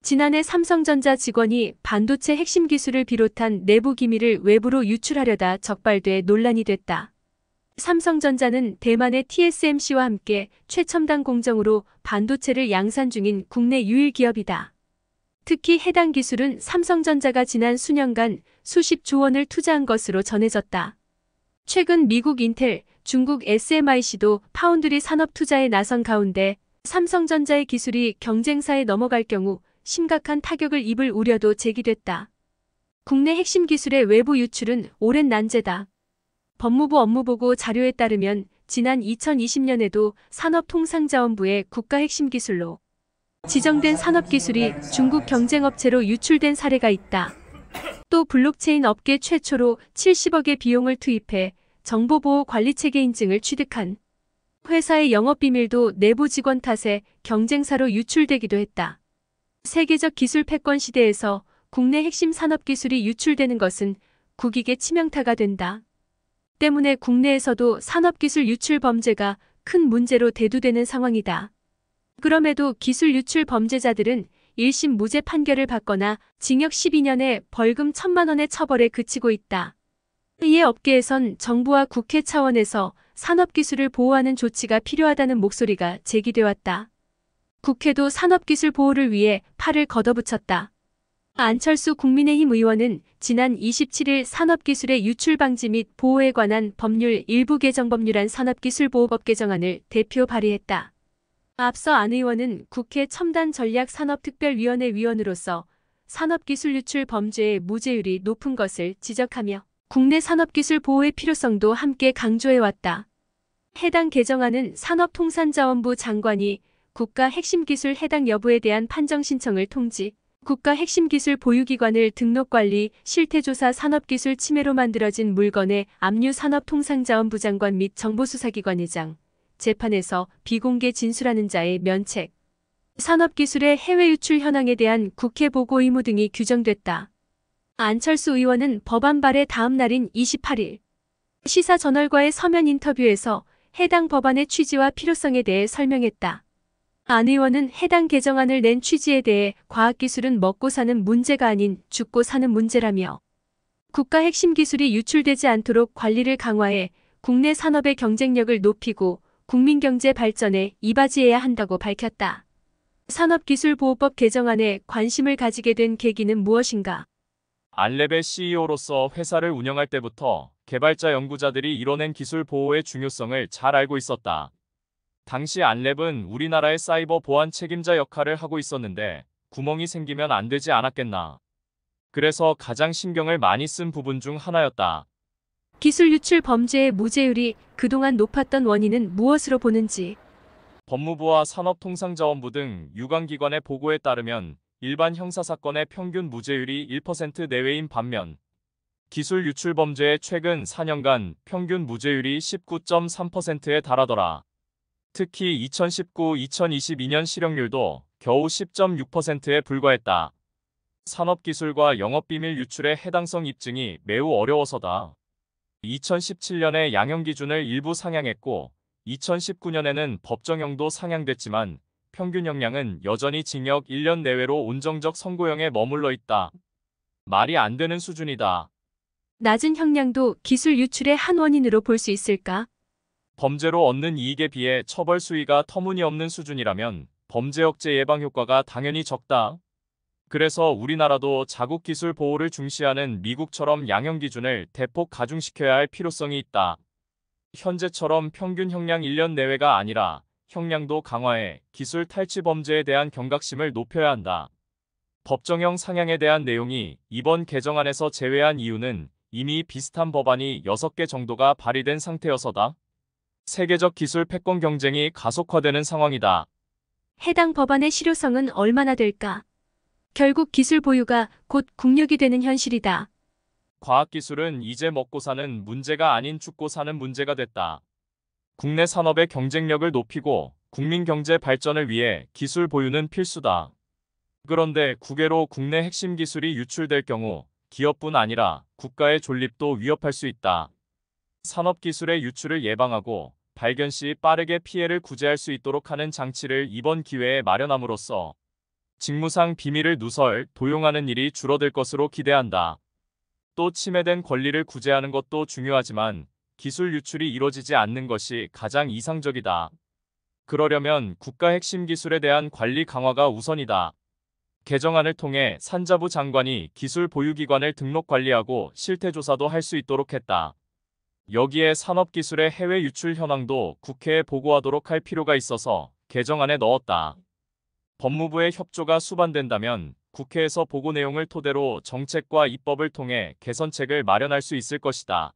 지난해 삼성전자 직원이 반도체 핵심 기술을 비롯한 내부 기밀을 외부로 유출하려다 적발돼 논란이 됐다. 삼성전자는 대만의 TSMC와 함께 최첨단 공정으로 반도체를 양산 중인 국내 유일 기업이다. 특히 해당 기술은 삼성전자가 지난 수년간 수십조 원을 투자한 것으로 전해졌다. 최근 미국 인텔, 중국 SMIC도 파운드리 산업 투자에 나선 가운데 삼성전자의 기술이 경쟁사에 넘어갈 경우 심각한 타격을 입을 우려도 제기됐다. 국내 핵심 기술의 외부 유출은 오랜 난제다. 법무부 업무보고 자료에 따르면 지난 2020년에도 산업통상자원부의 국가 핵심 기술로 지정된 산업기술이 중국 경쟁업체로 유출된 사례가 있다. 또 블록체인 업계 최초로 70억의 비용을 투입해 정보보호 관리체계 인증을 취득한 회사의 영업비밀도 내부 직원 탓에 경쟁사로 유출되기도 했다. 세계적 기술 패권 시대에서 국내 핵심 산업기술이 유출되는 것은 국익에 치명타가 된다. 때문에 국내에서도 산업기술 유출 범죄가 큰 문제로 대두되는 상황이다. 그럼에도 기술 유출 범죄자들은 1심 무죄 판결을 받거나 징역 12년에 벌금 1,000만 원의 처벌에 그치고 있다. 이에 업계에선 정부와 국회 차원에서 산업기술을 보호하는 조치가 필요하다는 목소리가 제기돼 왔다. 국회도 산업기술 보호를 위해 팔을 걷어붙였다. 안철수 국민의힘 의원은 지난 27일 산업기술의 유출 방지 및 보호에 관한 법률 일부 개정 법률안 산업기술보호법 개정안을 대표 발의했다. 앞서 안 의원은 국회 첨단전략산업특별위원회 위원으로서 산업기술 유출 범죄의 무죄율이 높은 것을 지적하며 국내 산업기술 보호의 필요성도 함께 강조해왔다. 해당 개정안은 산업통상자원부 장관이 국가 핵심기술 해당 여부에 대한 판정 신청을 통지, 국가 핵심기술 보유기관을 등록관리, 실태조사 산업기술 침해로 만들어진 물건의 압류 산업통상자원부 장관 및 정보수사기관의장, 재판에서 비공개 진술하는 자의 면책, 산업기술의 해외 유출 현황에 대한 국회 보고 의무 등이 규정됐다. 안철수 의원은 법안 발의 다음 날인 28일 시사저널과의 서면 인터뷰에서 해당 법안의 취지와 필요성에 대해 설명했다. 안 의원은 해당 개정안을 낸 취지에 대해 과학기술은 먹고 사는 문제가 아닌 죽고 사는 문제라며 국가 핵심 기술이 유출되지 않도록 관리를 강화해 국내 산업의 경쟁력을 높이고 국민경제 발전에 이바지해야 한다고 밝혔다. 산업기술보호법 개정안에 관심을 가지게 된 계기는 무엇인가? 안랩의 CEO로서 회사를 운영할 때부터 개발자 연구자들이 이뤄낸 기술 보호의 중요성을 잘 알고 있었다. 당시 안랩은 우리나라의 사이버 보안 책임자 역할을 하고 있었는데 구멍이 생기면 안 되지 않았겠나. 그래서 가장 신경을 많이 쓴 부분 중 하나였다. 기술 유출 범죄의 무죄율이 그동안 높았던 원인은 무엇으로 보는지. 법무부와 산업통상자원부 등 유관기관의 보고에 따르면 일반 형사사건의 평균 무죄율이 1% 내외인 반면 기술 유출 범죄의 최근 4년간 평균 무죄율이 19.3%에 달하더라. 특히 2019-2022년 실형률도 겨우 10.6%에 불과했다. 산업기술과 영업비밀 유출의 해당성 입증이 매우 어려워서다. 2017년에 양형기준을 일부 상향했고 2019년에는 법정형도 상향됐지만 평균 형량은 여전히 징역 1년 내외로 온정적 선고형에 머물러 있다. 말이 안 되는 수준이다. 낮은 형량도 기술 유출의 한 원인으로 볼 수 있을까? 범죄로 얻는 이익에 비해 처벌 수위가 터무니없는 수준이라면 범죄 억제 예방 효과가 당연히 적다. 그래서 우리나라도 자국 기술 보호를 중시하는 미국처럼 양형 기준을 대폭 가중시켜야 할 필요성이 있다. 현재처럼 평균 형량 1년 내외가 아니라 형량도 강화해 기술 탈취 범죄에 대한 경각심을 높여야 한다. 법정형 상향에 대한 내용이 이번 개정안에서 제외한 이유는 이미 비슷한 법안이 6개 정도가 발의된 상태여서다. 세계적 기술 패권 경쟁이 가속화되는 상황이다. 해당 법안의 실효성은 얼마나 될까? 결국 기술 보유가 곧 국력이 되는 현실이다. 과학기술은 이제 먹고 사는 문제가 아닌 죽고 사는 문제가 됐다. 국내 산업의 경쟁력을 높이고 국민 경제 발전을 위해 기술 보유는 필수다. 그런데 국외로 국내 핵심 기술이 유출될 경우 기업뿐 아니라 국가의 존립도 위협할 수 있다. 산업기술의 유출을 예방하고 발견 시 빠르게 피해를 구제할 수 있도록 하는 장치를 이번 기회에 마련함으로써 직무상 비밀을 누설, 도용하는 일이 줄어들 것으로 기대한다. 또 침해된 권리를 구제하는 것도 중요하지만 기술 유출이 이뤄지지 않는 것이 가장 이상적이다. 그러려면 국가 핵심 기술에 대한 관리 강화가 우선이다. 개정안을 통해 산자부 장관이 기술 보유기관을 등록 관리하고 실태 조사도 할 수 있도록 했다. 여기에 산업기술의 해외 유출 현황도 국회에 보고하도록 할 필요가 있어서 개정안에 넣었다. 법무부의 협조가 수반된다면 국회에서 보고 내용을 토대로 정책과 입법을 통해 개선책을 마련할 수 있을 것이다.